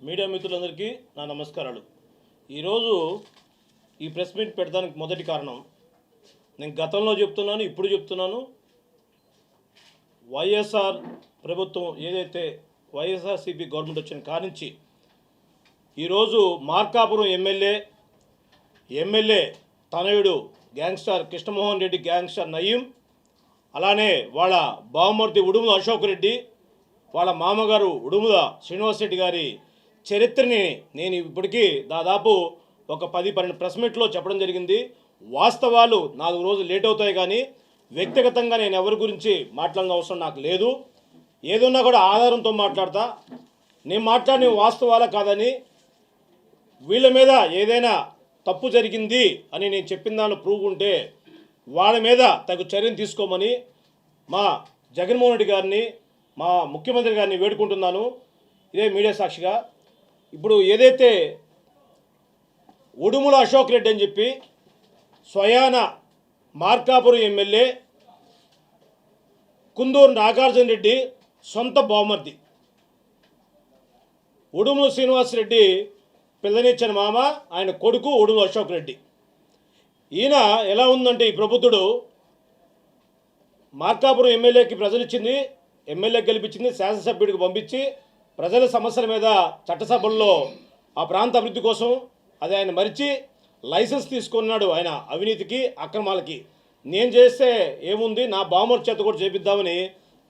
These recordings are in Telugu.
మీడియా మిత్రులందరికీ నా నమస్కారాలు. ఈరోజు ఈ ప్రెస్ మీట్ పెట్టడానికి మొదటి కారణం, నేను గతంలో చెప్తున్నాను, ఇప్పుడు చెప్తున్నాను. వైఎస్ఆర్ ప్రభుత్వం ఏదైతే వైఎస్ఆర్సీపీ గవర్నమెంట్ వచ్చిన కానించి ఈరోజు మార్కాపురం ఎమ్మెల్యే తనయుడు గ్యాంగ్స్టర్ కృష్ణమోహన్ రెడ్డి, గ్యాంగ్స్టర్ నయీం, అలానే వాళ్ళ బావమర్ది ఉడుముల అశోక్ రెడ్డి, వాళ్ళ మామగారు ఉడుముల శ్రీనివాస్ రెడ్డి గారి చరిత్రని నేను ఇప్పటికీ దాదాపు ఒక 10-12 ప్రెస్ మీట్లో చెప్పడం జరిగింది. వాస్తవాలు 4 రోజులు లేట్ అవుతాయి, కానీ వ్యక్తిగతంగా నేను ఎవరి గురించి మాట్లాడిన అవసరం నాకు లేదు. ఏదున్నా కూడా ఆధారంతో మాట్లాడతా. నేను మాట్లాడిన వాస్తవాలా కాదని, వీళ్ళ మీద ఏదైనా తప్పు జరిగింది అని నేను చెప్పిన దానిలో ప్రూవ్ ఉంటే వాళ్ళ మీద తగు చర్యలు తీసుకోమని మా జగన్మోహన్ రెడ్డి గారిని, మా ముఖ్యమంత్రి గారిని వేడుకుంటున్నాను, ఇదే మీడియా సాక్షిగా. ఇప్పుడు ఏదైతే ఉడుముల అశోక్ రెడ్డి అని చెప్పి స్వయాన మార్కాపురం ఎమ్మెల్యే కుందూరు నాగార్జున రెడ్డి సొంత బావమర్ది ఉడుముల శ్రీనివాస్ రెడ్డి పిల్లనిచ్చిన మామ, ఆయన కొడుకు ఉడుముల అశోక్ రెడ్డి. ఈయన ఎలా ఉందంటే, ఈ ప్రభుత్వుడు మార్కాపురం ఎమ్మెల్యేకి ప్రజలు ఇచ్చింది, ఎమ్మెల్యే గెలిపించింది, శాసనసభ్యుడికి పంపించి ప్రజల సమస్యల మీద చట్టసభల్లో ఆ ప్రాంత అభివృద్ధి కోసం అది ఆయన మరిచి లైసెన్స్ తీసుకున్నాడు. ఆయన అవినీతికి, అక్రమాలకి. నేను చేస్తే ఏముంది, నా బావమర్ది చేత కూడా చేపిద్దామని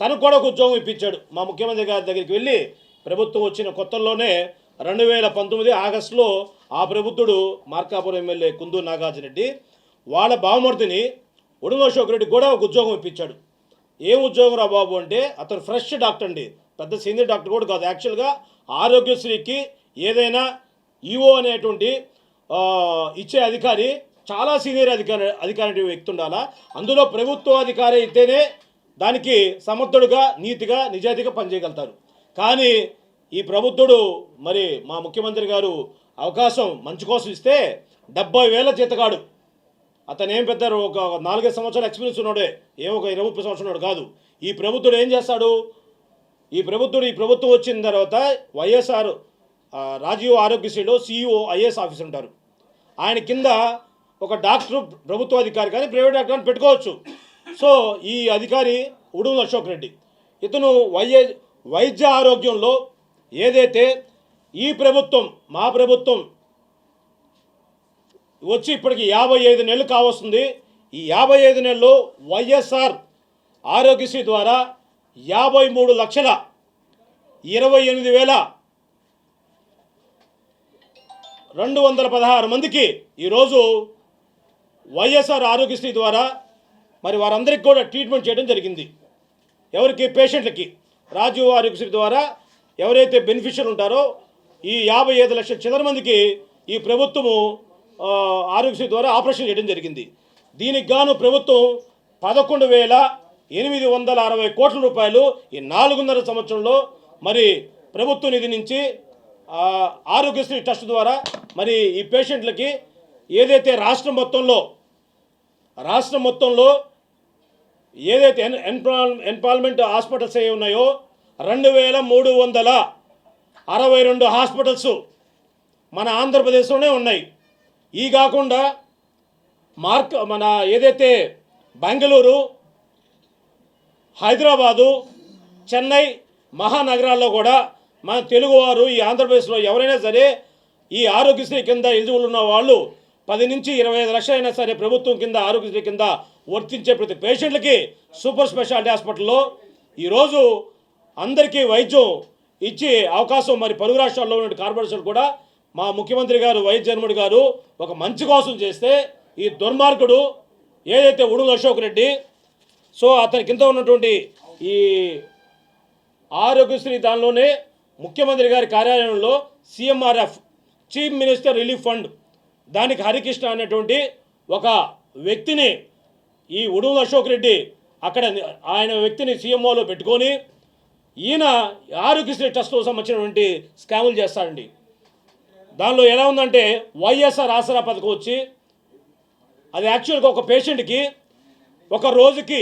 తనకు కూడా ఒక ఉద్యోగం ఇప్పించాడు. మా ముఖ్యమంత్రి గారి దగ్గరికి వెళ్ళి ప్రభుత్వం వచ్చిన కొత్తల్లోనే 2019 ఆగస్టులో ఆ ప్రభుత్వుడు మార్కాపురం ఎమ్మెల్యే కుందూరు నాగార్జున రెడ్డి వాళ్ళ బావమర్దిని ఉడుముల అశోక్ రెడ్డి కూడా ఒక ఉద్యోగం ఇప్పించాడు. ఏం ఉద్యోగం రా బాబు అంటే, అతను ఫ్రెష్ డాక్టర్ అండి, పెద్ద సీనియర్ డాక్టర్ కూడా కాదు. యాక్చువల్గా ఆరోగ్యశ్రీకి ఏదైనా ఈఓ అనేటువంటి ఇచ్చే అధికారి చాలా సీనియర్ అధికారి వ్యక్తి ఉండాలా. అందులో ప్రభుత్వ అధికారి అయితేనే దానికి సమర్థుడుగా, నీతిగా, నిజాయితీగా పనిచేయగలుగుతారు. కానీ ఈ ప్రభుత్వుడు, మరి మా ముఖ్యమంత్రి గారు అవకాశం మంచి కోసం ఇస్తే 70,000 జీతగాడు. అతను ఏం పెద్ద ఒక 4-5 సంవత్సరాల ఎక్స్పీరియన్స్ ఉన్నాడే, ఏమో ఒక 20-30 సంవత్సరాలు కాదు. ఈ ప్రభుత్వుడు ఏం చేస్తాడు? ఈ ప్రభుత్వం వచ్చిన తర్వాత వైఎస్ఆర్ రాజీవ్ ఆరోగ్యశ్రీలో CEO IAS ఆఫీసర్ ఉంటారు. ఆయన కింద ఒక డాక్టర్, ప్రభుత్వ అధికారి కానీ ప్రైవేట్ డాక్టర్ కానీ పెట్టుకోవచ్చు. సో ఈ అధికారి ఉడుముల అశోక్ రెడ్డి, ఇతను వైద్య ఆరోగ్యంలో ఏదైతే ఈ ప్రభుత్వం, మా ప్రభుత్వం వచ్చి ఇప్పటికి 55 నెలలు కావస్తుంది. ఈ 55 నెలల్లో వైఎస్ఆర్ ఆరోగ్యశ్రీ ద్వారా 53,28,216 మందికి ఈరోజు వైఎస్ఆర్ ఆరోగ్యశ్రీ ద్వారా మరి వారందరికీ కూడా ట్రీట్మెంట్ చేయడం జరిగింది. ఎవరికి? పేషెంట్లకి. రాజీవ్ ఆరోగ్యశ్రీ ద్వారా ఎవరైతే బెనిఫిషియర్ ఉంటారో ఈ 55 లక్షల చిల్లర మందికి ఈ ప్రభుత్వము ఆరోగ్యశ్రీ ద్వారా ఆపరేషన్ చేయడం జరిగింది. దీనికి గాను ప్రభుత్వం 11,860 కోట్ల రూపాయలు ఈ 4.5 సంవత్సరంలో మరి ప్రభుత్వ నిధి నుంచి ఆరోగ్యశ్రీ ట్రస్ట్ ద్వారా మరి ఈ పేషెంట్లకి ఏదైతే రాష్ట్రం మొత్తంలో ఏదైతే ఎంపాల్మెంట్ హాస్పిటల్స్ ఏ ఉన్నాయో 2,362 హాస్పిటల్స్ మన ఆంధ్రప్రదేశ్లోనే ఉన్నాయి. ఈ కాకుండా మన ఏదైతే బెంగళూరు, హైదరాబాదు, చెన్నై మహానగరాల్లో కూడా మన తెలుగువారు, ఈ ఆంధ్రప్రదేశ్లో ఎవరైనా సరే ఈ ఆరోగ్యశ్రీ కింద ఎలిజిబుల్ ఉన్న వాళ్ళు 10 నుంచి 25 లక్షలు అయినా సరే ప్రభుత్వం కింద ఆరోగ్యశ్రీ కింద వర్తించే ప్రతి పేషెంట్లకి సూపర్ స్పెషాలిటీ హాస్పిటల్లో ఈరోజు అందరికీ వైద్యం ఇచ్చి అవకాశం మరి పలుగు రాష్ట్రాల్లో ఉన్న కార్పొరేషన్లు కూడా మా ముఖ్యమంత్రి గారు వైఎస్ జగన్మోహన్ గారు ఒక మంచి కోసం చేస్తే, ఈ దుర్మార్గుడు ఏదైతే ఉడుముల అశోక్ రెడ్డి, సో అతని కింద ఉన్నటువంటి ఈ ఆరోగ్యశ్రీ దానిలోనే ముఖ్యమంత్రి గారి కార్యాలయంలో CMRF chief minister relief fund దానికి హరికృష్ణ అనేటువంటి ఒక వ్యక్తిని ఈ ఉడుముల అశోక్ రెడ్డి అక్కడ ఆయన వ్యక్తిని CMOలో పెట్టుకొని ఈయన ఆరోగ్యశ్రీ ట్రస్ట్కు సంబంధించినటువంటి స్కాములు చేస్తాడండి. దానిలో ఎలా ఉందంటే, వైఎస్ఆర్ ఆసరా పథకం వచ్చి అది యాక్చువల్గా ఒక పేషెంట్కి ఒక రోజుకి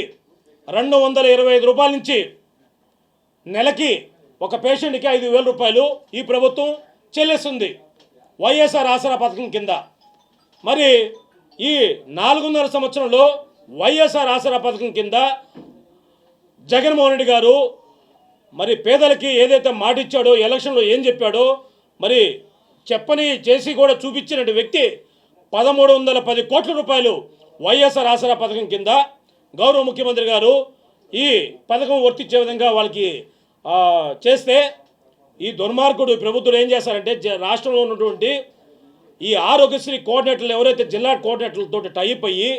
225 రూపాయల నుంచి నెలకి ఒక పేషెంట్కి 5,000 రూపాయలు ఈ ప్రభుత్వం చెల్లిస్తుంది వైఎస్ఆర్ ఆసరా పథకం కింద. మరి ఈ 4.5 సంవత్సరంలో వైఎస్ఆర్ ఆసరా పథకం కింద జగన్మోహన్ రెడ్డి గారు మరి పేదలకి ఏదైతే మాట ఇచ్చాడో, ఎలక్షన్లో ఏం చెప్పాడో మరి చెప్పని చేసి కూడా చూపించిన వ్యక్తి 1310 కోట్ల రూపాయలు వైఎస్ఆర్ ఆసరా పథకం కింద గౌరవ ముఖ్యమంత్రి గారు ఈ పథకం వర్తించే విధంగా వాళ్ళకి చేస్తే, ఈ దుర్మార్గుడు ప్రభుత్వం ఏం చేస్తారంటే రాష్ట్రంలో ఉన్నటువంటి ఈ ఆరోగ్యశ్రీ కోఆర్డినేటర్లు ఎవరైతే జిల్లా కోఆర్డినేటర్లతో టైప్ అయ్యి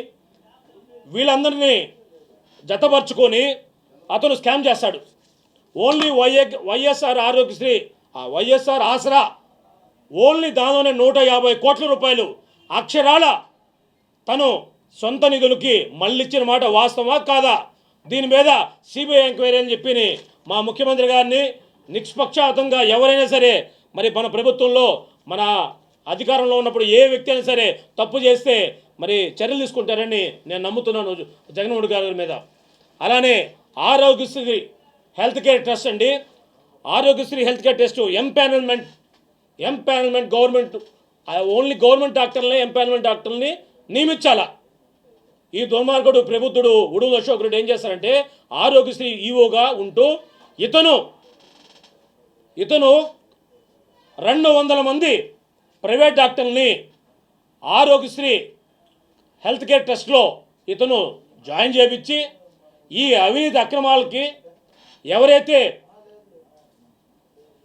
వీళ్ళందరినీ జతపరుచుకొని అతను స్కామ్ చేస్తాడు. ఓన్లీ వైఎస్ఆర్ ఆరోగ్యశ్రీ వైఎస్ఆర్ ఆసరా ఓన్లీ దానిలోనే 150 కోట్ల రూపాయలు అక్షరాల తను సొంత నిధులకి మళ్ళిచ్చిన మాట వాస్తవా కాదా? దీని మీద సిబిఐ ఎంక్వైరీ అని చెప్పి మా ముఖ్యమంత్రి గారిని నిష్పక్షపాతంగా ఎవరైనా సరే మరి మన ప్రభుత్వంలో మన అధికారంలో ఉన్నప్పుడు ఏ వ్యక్తి అయినా సరే తప్పు చేస్తే మరి చర్యలు తీసుకుంటారని నేను నమ్ముతున్నాను జగన్మోహన్ గారి మీద. అలానే ఆరోగ్యశ్రీ హెల్త్ కేర్ ట్రస్ట్ అండి, Aarogyasri health care trust empanelment government only government డాక్టర్లనే ఎంపానల్మెంట్ డాక్టర్ని నియమించాలా. ఈ దుర్మార్గుడు ప్రభుత్వుడు ఉడుగు అశోక్ రెడ్డి ఏం చేస్తారంటే ఆరోగ్యశ్రీ ఈఓగా ఉంటూ ఇతను 200 మంది ప్రైవేట్ డాక్టర్ని ఆరోగ్యశ్రీ హెల్త్ కేర్ ట్రస్ట్లో ఇతను జాయిన్ చేయించి ఈ అవినీతి అక్రమాలకి ఎవరైతే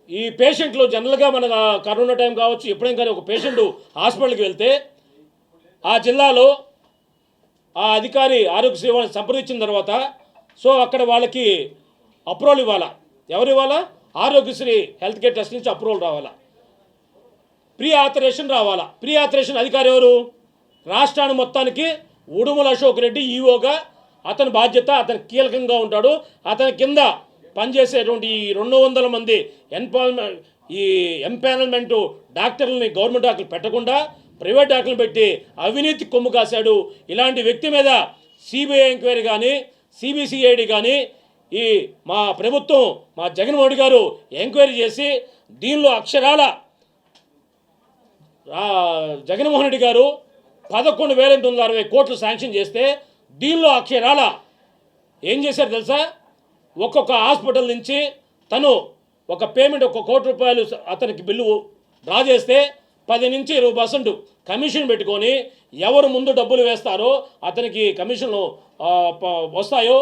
ఈ పేషెంట్లు జనరల్గా మన కరోనా టైం కావచ్చు ఎప్పుడైనా కానీ ఒక పేషెంట్ హాస్పిటల్కి వెళ్తే ఆ జిల్లాలో ఆ అధికారి ఆరోగ్యశ్రీ వాళ్ళని సంప్రదించిన తర్వాత సో అక్కడ వాళ్ళకి అప్రూవల్ ఇవ్వాలా. ఎవరు ఇవ్వాలా? ఆరోగ్యశ్రీ హెల్త్ కేర్ ట్రస్ట్ నుంచి అప్రూవల్ రావాలా, ప్రీ ఆథరైజేషన్ రావాలా. ప్రీ ఆథరైజేషన్ అధికారి ఎవరు? రాష్ట్రాన్ని మొత్తానికి ఉడుమల అశోక్ రెడ్డి ఈఓగా అతని బాధ్యత, అతను కీలకంగా ఉంటాడు. అతని కింద పనిచేసేటువంటి ఈ 200 మంది ఎంపానల్మెంట్ డాక్టర్లని గవర్నమెంట్ డాక్టర్లు పెట్టకుండా ప్రైవేట్ డాక్టర్లు పెట్టి అవినీతి కొమ్ము కాశాడు. ఇలాంటి వ్యక్తి మీద సిబిఐ ఎంక్వైరీ కానీ సిబిసిఐడి కానీ ఈ మా ప్రభుత్వం మా జగన్మోహన్ రెడ్డి గారు ఎంక్వైరీ చేసి దీనిలో అక్షరాల జగన్మోహన్ రెడ్డి గారు 11,860 కోట్లు శాంక్షన్ చేస్తే దీనిలో అక్షరాల ఏం చేశారు తెలుసా? ఒక్కొక్క హాస్పిటల్ నుంచి తను ఒక పేమెంట్ 1 కోటి రూపాయలు అతనికి బిల్లు డ్రా చేస్తే 10 నుంచి 20% కమిషన్ పెట్టుకొని ఎవరు ముందు డబ్బులు వేస్తారో అతనికి కమిషన్లు వస్తాయో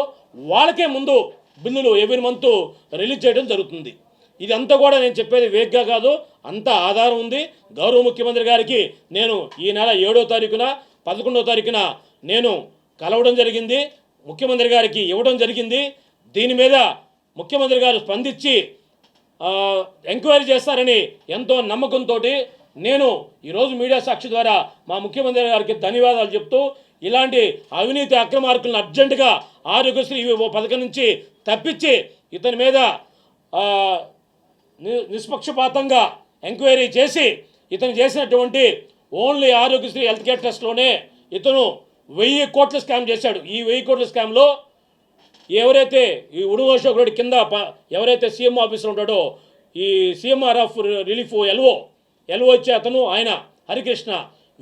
వాళ్ళకే ముందు బిల్లులు ఎవ్రీ మంత్ రిలీజ్ చేయడం జరుగుతుంది. ఇదంతా కూడా నేను చెప్పేది వేగ్గా కాదు, అంత ఆధారం ఉంది. గౌరవ ముఖ్యమంత్రి గారికి నేను ఈ నెల 7వ తారీఖున 11వ తారీఖున నేను కలవడం జరిగింది, ముఖ్యమంత్రి గారికి ఇవ్వడం జరిగింది. దీని మీద ముఖ్యమంత్రి గారు స్పందించి ఎంక్వైరీ చేస్తారని ఎంతో నమ్మకంతో నేను ఈరోజు మీడియా సాక్షి ద్వారా మా ముఖ్యమంత్రి గారికి ధన్యవాదాలు చెప్తూ ఇలాంటి అవినీతి అక్రమార్కులను అర్జెంటుగా ఆరోగ్యశ్రీ పథకం నుంచి తప్పించి ఇతని మీద నిష్పక్షపాతంగా ఎంక్వైరీ చేసి ఇతను చేసినటువంటి ఓన్లీ ఆరోగ్యశ్రీ హెల్త్ కేర్ ట్రస్ట్లోనే ఇతను 1000 కోట్ల స్కామ్ చేశాడు. ఈ 1000 కోట్ల స్కామ్లో ఎవరైతే ఈ ఉడుగు అశోక్ రెడ్డి కింద ఎవరైతే సీఎం ఆఫీసర్ ఉంటాడో ఈ సీఎంఆర్ఎఫ్ రిలీఫ్ ఎల్ఓ వచ్చే అతను ఆయన హరికృష్ణ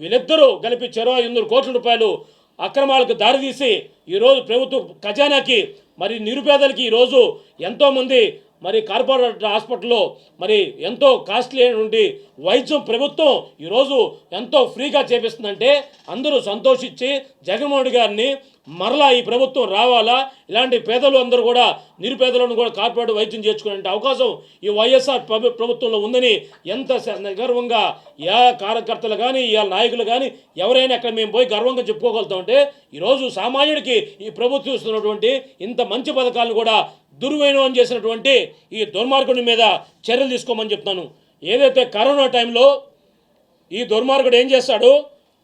వీళ్ళిద్దరూ కలిపి 800 కోట్ల రూపాయలు అక్రమాలకు దారితీసి ఈరోజు ప్రభుత్వ ఖజానాకి మరి నిరుపేదలకి ఈరోజు ఎంతోమంది మరి కార్పొరేట్ హాస్పిటల్లో మరి ఎంతో కాస్ట్లీ అయినటువంటి వైద్యం ప్రభుత్వం ఈరోజు ఎంతో ఫ్రీగా చేపిస్తుందంటే అందరూ సంతోషించి జగన్మోహన్ గారిని మరలా ఈ ప్రభుత్వం రావాలా, ఇలాంటి పేదలు అందరూ కూడా నిరుపేదలను కూడా కార్పొరేట్ వైద్యం చేర్చుకునే అవకాశం ఈ వైఎస్ఆర్ ప్రభుత్వంలో ఉందని ఎంత గర్వంగా ఏ కార్యకర్తలు కానీ ఏ నాయకులు కానీ ఎవరైనా అక్కడ మేము పోయి గర్వంగా చెప్పుకోగలుగుతామంటే ఈరోజు సామాన్యుడికి ఈ ప్రభుత్వం ఇస్తున్నటువంటి ఇంత మంచి పథకాలను కూడా దుర్వినియోగం చేసినటువంటి ఈ దుర్మార్గుడి మీద చర్యలు తీసుకోమని చెప్తాను. ఏదైతే కరోనా టైంలో ఈ దుర్మార్గుడు ఏం చేస్తాడు,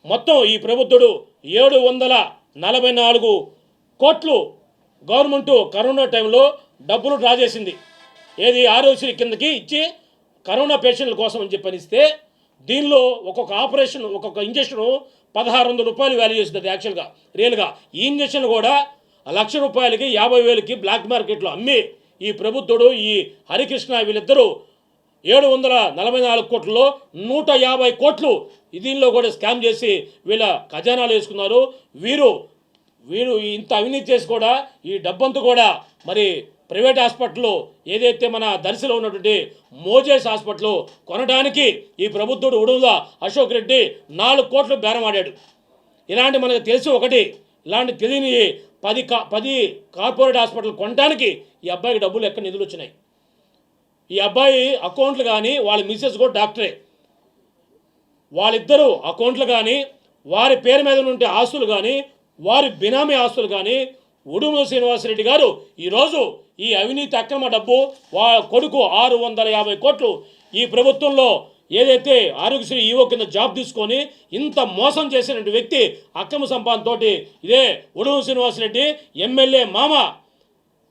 మొత్తం ఈ ప్రభుత్వుడు 744 కోట్లు గవర్నమెంటు కరోనా టైంలో డబ్బులు డ్రా చేసింది. ఏది ఆరోగ్యశ్రీ కిందకి ఇచ్చి కరోనా పేషెంట్ల కోసం అని చెప్పనిస్తే దీనిలో ఒక్కొక్క ఆపరేషన్ ఒక్కొక్క ఇంజక్షను 1,600 రూపాయలు వాల్యూ చేస్తుంది యాక్చువల్గా రియల్గా. ఈ ఇంజక్షన్ కూడా 1,00,000 రూపాయలకి 50,000కి బ్లాక్ మార్కెట్లో అమ్మి ఈ ప్రభుత్వుడు ఈ హరికృష్ణ వీళ్ళిద్దరూ 744 కోట్లలో 150 కోట్లు దీనిలో కూడా స్కామ్ చేసి వీళ్ళ ఖజానాలు వేసుకున్నారు. వీరు ఇంత అవినీతి చేసి కూడా ఈ డబ్బంతా కూడా మరి ప్రైవేట్ హాస్పిటల్ ఏదైతే మన దర్శిలో ఉన్నటువంటి మోజేస్ హాస్పిటల్ కొనడానికి ఈ ప్రభుత్వుడు ఉడుముల అశోక్ రెడ్డి 4 కోట్లు బేరం ఆడాడు. ఇలాంటి మనకు తెలిసి ఒకటి, ఇలాంటి తెలియని 10 కార్పొరేట్ హాస్పిటల్ కొనడానికి ఈ అబ్బాయికి డబ్బులు ఎక్కడ నిధులు వచ్చినాయి. ఈ అబ్బాయి అకౌంట్లు కానీ వాళ్ళ మిస్సెస్ కూడా డాక్టరే, వాళ్ళిద్దరూ అకౌంట్లు కానీ వారి పేరు మీద ఉండే ఆస్తులు కానీ వారి బినామీ ఆస్తులు కానీ ఉడుమల శ్రీనివాసరెడ్డి గారు ఈరోజు ఈ అవినీతి అక్రమ డబ్బు కొడుకు 650 కోట్లు ఈ ప్రభుత్వంలో ఏదైతే ఆరోగ్యశ్రీ ఈవో కింద జాబ్ తీసుకొని ఇంత మోసం చేసినటువంటి వ్యక్తి అక్రమ సంపాదనతోటి ఇదే ఉడుమల శ్రీనివాసరెడ్డి ఎమ్మెల్యే మామ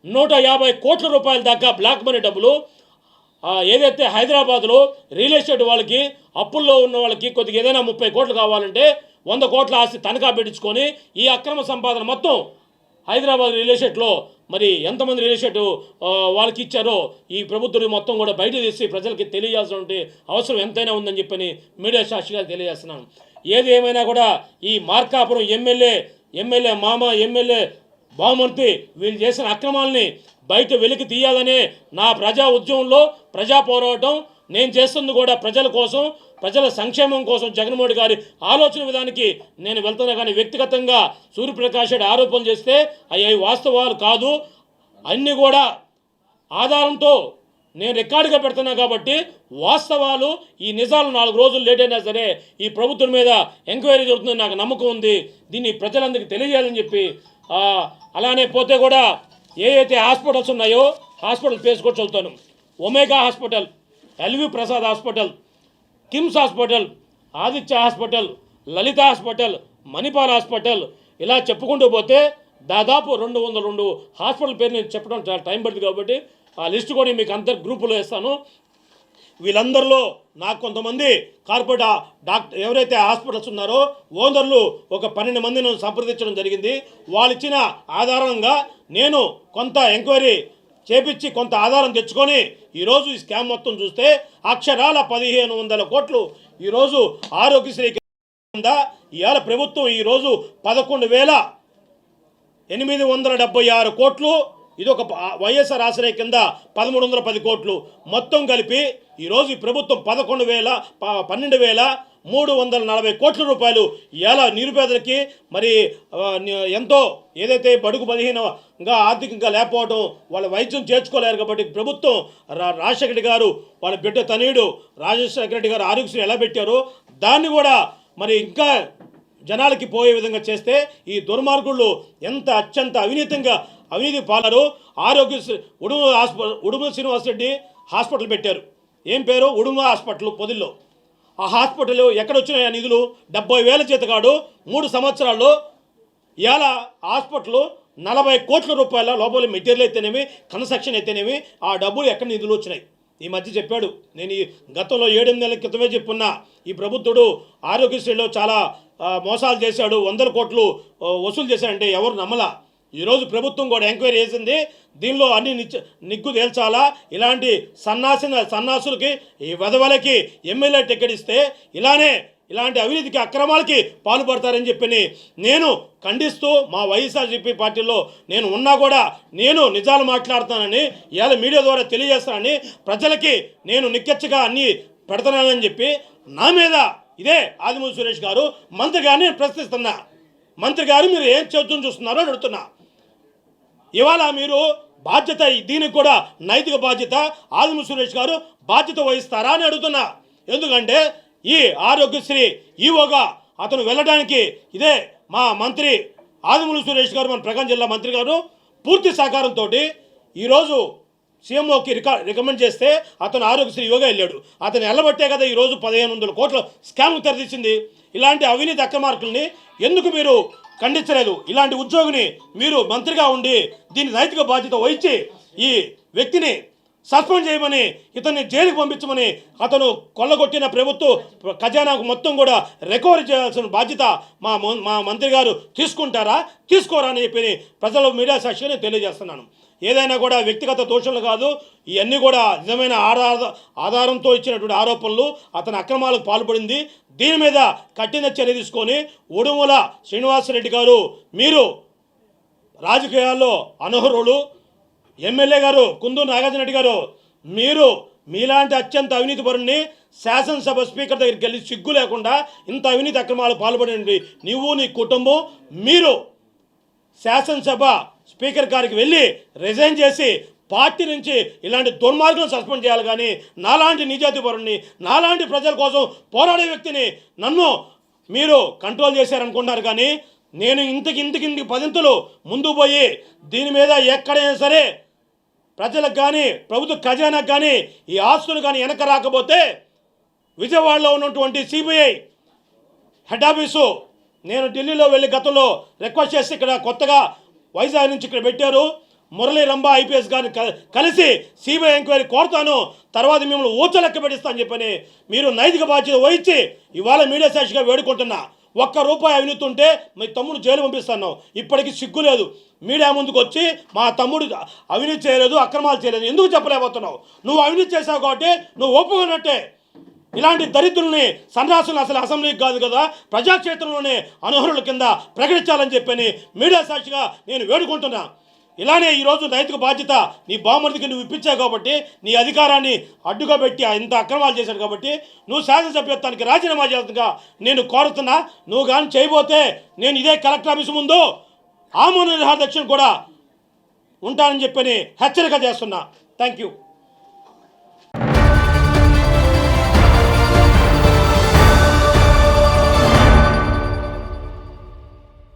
150 కోట్ల రూపాయల దాకా బ్లాక్ మనీ డబ్బులు ఏదైతే హైదరాబాద్లో రియల్ ఎస్టేట్ వాళ్ళకి అప్పుల్లో ఉన్న వాళ్ళకి కొద్దిగా ఏదైనా 30 కోట్లు కావాలంటే 100 కోట్ల ఆస్తి తనఖా పెట్టించుకొని ఈ అక్రమ సంపాదన మొత్తం హైదరాబాద్ రియల్ ఎస్టేట్లో మరి ఎంతమంది రియల్ ఎస్టేట్ వాళ్ళకి ఇచ్చారో ఈ ప్రభుత్వం మొత్తం కూడా బయట తీసి ప్రజలకి తెలియజేయాల్సిన అవసరం ఎంతైనా ఉందని చెప్పని మీడియా సాక్షిగా తెలియజేస్తున్నాను. ఏది ఏమైనా కూడా ఈ మార్కాపురం ఎమ్మెల్యే మామ ఎమ్మెల్యే బావమూర్తి వీళ్ళు చేసిన అక్రమాలని బయట వెలికి తీయాలనే నా ప్రజా ఉద్యమంలో ప్రజా పోరాటం నేను చేస్తుంది కూడా ప్రజల కోసం, ప్రజల సంక్షేమం కోసం జగన్మోహన్ గారి ఆలోచన విధానికి నేను వెళ్తున్నా. కానీ వ్యక్తిగతంగా సూర్యప్రకాష్ రెడ్డి ఆరోపణలు చేస్తే అవి వాస్తవాలు కాదు, అన్నీ కూడా ఆధారంతో నేను రికార్డుగా పెడుతున్నా. కాబట్టి వాస్తవాలు ఈ నిజాలు 4 రోజులు లేట్ అయినా సరే ఈ ప్రభుత్వం మీద ఎంక్వైరీ జరుగుతుందని నాకు నమ్మకం ఉంది. దీన్ని ప్రజలందరికీ తెలియజేయాలని చెప్పి అలానే పోతే కూడా ఏవైతే హాస్పిటల్స్ ఉన్నాయో హాస్పిటల్ పేరు కూడా చదువుతాను. Omega hospital, LV Prasad hospital, KIMS hospital, Aditya hospital, Lalitha hospital, Manipal hospital, ఇలా చెప్పుకుంటూ పోతే దాదాపు 202 హాస్పిటల్ పేరు నేను చెప్పడం చాలా టైం పడుతుంది. కాబట్టి ఆ లిస్టు కూడా మీకు అందరి గ్రూపులో వేస్తాను. వీళ్ళందరిలో నాకు కొంతమంది కార్పొరేట్ డాక్టర్ ఎవరైతే హాస్పిటల్స్ ఉన్నారో ఓనర్లు ఒక 12 మందిని సంప్రదించడం జరిగింది. వాళ్ళు ఇచ్చిన ఆధారంగా నేను కొంత ఎంక్వైరీ చేపించి కొంత ఆధారం తెచ్చుకొని ఈరోజు ఈ స్కామ్ మొత్తం చూస్తే అక్షరాల 1500 కోట్లు ఈరోజు ఆరోగ్యశ్రీ కింద ఇవాళ ప్రభుత్వం ఈరోజు 11,876 కోట్లు, ఇది ఒక వైఎస్ఆర్ ఆశ్రయ కింద 1310 కోట్లు మొత్తం కలిపి ఈరోజు ఈ ప్రభుత్వం 12,340 కోట్ల రూపాయలు ఇలా నిరుపేదలకి మరి ఎంతో ఏదైతే బడుగు బలహీనంగా ఆర్థికంగా లేకపోవడం వాళ్ళ వైద్యం చేర్చుకోలేరు. కాబట్టి ప్రభుత్వం రాజశేఖర రెడ్డి గారు వాళ్ళ బిడ్డ తనయుడు రాజశేఖర రెడ్డి గారు ఆరోగ్యశ్రీ ఎలా పెట్టారో దాన్ని కూడా మరి ఇంకా జనాలకి పోయే విధంగా చేస్తే ఈ దుర్మార్గుళ్ళు ఎంత అత్యంత అవినీతి పాలరు. ఆరోగ్యశ్రీ ఉడుమల శ్రీనివాసరెడ్డి హాస్పిటల్ పెట్టారు. ఏం పేరు? ఉడుమల హాస్పిటల్ పొదిల్లో. ఆ హాస్పిటల్ ఎక్కడొచ్చినాయి ఆ నిధులు? 70,000 జీతగాడు 3 సంవత్సరాల్లో ఇవాళ హాస్పిటల్ 40 కోట్ల రూపాయల లోపల మెటీరియల్ అయితేనేమి కన్స్ట్రక్షన్ అయితేనేమి ఆ డబ్బులు ఎక్కడ నిధులు వచ్చినాయి? ఈ మధ్య చెప్పాడు. నేను ఈ గతంలో 7-8 నెలల క్రితమే చెప్పున్నా ఈ ప్రభుత్వుడు ఆరోగ్యశ్రీలో చాలా మోసాలు చేశాడు, 100 కోట్లు వసూలు చేశాడంటే ఎవరు నమ్మలా. ఈరోజు ప్రభుత్వం కూడా ఎంక్వైరీ చేసింది. దీనిలో అన్ని నిగ్గు తేల్చాలా. ఇలాంటి సన్నాసులకి ఈ వెధవలకి ఎమ్మెల్యే టికెట్ ఇస్తే ఇలాంటి అవినీతికి అక్రమాలకి పాల్పడతారని చెప్పి నేను ఖండిస్తూ మా వైఎస్ఆర్సీపీ పార్టీలో నేను ఉన్నా కూడా నేను నిజాలు మాట్లాడుతానని ఇవాళ మీడియా ద్వారా తెలియజేస్తానని ప్రజలకి నేను నిక్కచ్చిగా అన్నీ పెడతానని చెప్పి నా మీద ఇదే ఆదిమూలపు సురేష్ గారు మంత్రి గారిని ప్రశ్నిస్తున్నా. మంత్రి గారు మీరు ఏం చూస్తున్నారో అడుగుతున్నా. ఇవాళ మీరు బాధ్యత, దీనికి కూడా నైతిక బాధ్యత ఆదిమూలపు సురేష్ గారు బాధ్యత వహిస్తారా అని అడుగుతున్నా. ఎందుకంటే ఈ ఆరోగ్యశ్రీ ఈవోగా అతను వెళ్ళడానికి ఇదే మా మంత్రి ఆదిమూలపు సురేష్ గారు, మన ప్రకాశం జిల్లా మంత్రి గారు పూర్తి సహకారంతో ఈరోజు సీఎంఓకి రికమెండ్ చేస్తే అతను ఆరోగ్యశ్రీ యోగా వెళ్ళాడు. అతను వెళ్ళబట్టే కదా ఈరోజు 1500 కోట్ల స్కామ్కు తెరదీసింది. ఇలాంటి అవినీతి అక్రమార్కుల్ని ఎందుకు మీరు ఖండించలేదు? ఇలాంటి ఉద్యోగిని మీరు మంత్రిగా ఉండి దీని నైతిక బాధ్యత వహించి ఈ వ్యక్తిని సస్పెండ్ చేయమని, ఇతన్ని జైలుకి పంపించమని, అతను కొల్లగొట్టిన ప్రభుత్వ ఖజానాకు మొత్తం కూడా రికవరీ చేయాల్సిన బాధ్యత మా మంత్రి గారు తీసుకుంటారా తీసుకోరా అని చెప్పి ప్రజల మీడియా సాక్షిగా నేను తెలియజేస్తున్నాను. ఏదైనా కూడా వ్యక్తిగత దోషులు కాదు, ఇవన్నీ కూడా నిజమైన ఆధారంతో ఇచ్చినటువంటి ఆరోపణలు. అతని అక్రమాలకు పాల్పడింది. దీని మీద కఠిన చర్య తీసుకొని ఉడుమల శ్రీనివాసరెడ్డి గారు, మీరు రాజకీయాల్లో అనర్హులు. ఎమ్మెల్యే గారు కుందూరు నాగార్జున రెడ్డి గారు, మీరు మీలాంటి అత్యంత అవినీతి పరుణ్ణి శాసనసభ స్పీకర్ దగ్గరికి వెళ్ళి సిగ్గు లేకుండా ఇంత అవినీతి అక్రమాలు పాల్పడండి నువ్వు నీ కుటుంబం, మీరు శాసనసభ స్పీకర్ గారికి వెళ్ళి రిజైన్ చేసి పార్టీ నుంచి ఇలాంటి దుర్మార్గులను సస్పెండ్ చేయాలి. కానీ నాలాంటి నిజాతి పరుణ్ణి, నాలాంటి ప్రజల కోసం పోరాడే వ్యక్తిని నన్ను మీరు కంట్రోల్ చేశారనుకుంటున్నారు. కానీ నేను ఇంతకి పదింతలు ముందు పోయి దీని మీద ఎక్కడైనా సరే ప్రజలకు కానీ ప్రభుత్వ ఖజానాకు కానీ ఈ ఆస్తులు కానీ వెనక రాకపోతే విజయవాడలో ఉన్నటువంటి సిబిఐ హెడ్ ఆఫీసు నేను ఢిల్లీలో వెళ్ళి గతంలో రిక్వెస్ట్ చేసి ఇక్కడ కొత్తగా వైజాగ్ నుంచి ఇక్కడ పెట్టారు. మురళీ రంభా ఐపీఎస్ గారిని కలిసి సిబిఐ ఎంక్వైరీ కోరుతాను, తర్వాత మిమ్మల్ని ఊచలెక్క పెట్టిస్తాను చెప్పని మీరు నైతిక బాధ్యత వహించి ఇవాళ మీడియా సాక్షిగా వేడుకుంటున్నా. ₹1 అవినీతి ఉంటే మీ తమ్ముడు జైలు పంపిస్తాను. ఇప్పటికీ సిగ్గు లేదు. మీడియా ముందుకు వచ్చి మా తమ్ముడు అవినీతి చేయలేదు, అక్రమాలు చేయలేదు ఎందుకు చెప్పలేకపోతున్నావు? నువ్వు అవినీతి చేసావు కాబట్టి నువ్వు ఒప్పుకున్నట్టే. ఇలాంటి దరిద్రుల్ని సన్యాసులు అసలు అసెంబ్లీకి కాదు కదా ప్రజాక్షేత్రంలోనే అనర్హుల కింద ప్రకటించాలని చెప్పని మీడియా సాక్షిగా నేను వేడుకుంటున్నా. ఇలానే ఈరోజు నైతిక బాధ్యత నీ బామర్దికి నువ్వు ఇప్పించావు కాబట్టి, నీ అధికారాన్ని అడ్డుగా పెట్టి ఇంత అక్రమాలు చేశాడు కాబట్టి నువ్వు శాసనసభ్యత్వానికి రాజీనామా చేస్తుందిగా నేను కోరుతున్నా. నువ్వు కానీ చేయబోతే నేను ఇదే కలెక్టర్ ఆఫీసు ముందు ఆమరణ నిరాహార దీక్ష కూడా ఉంటానని చెప్పని హెచ్చరిక చేస్తున్నా. Thank you.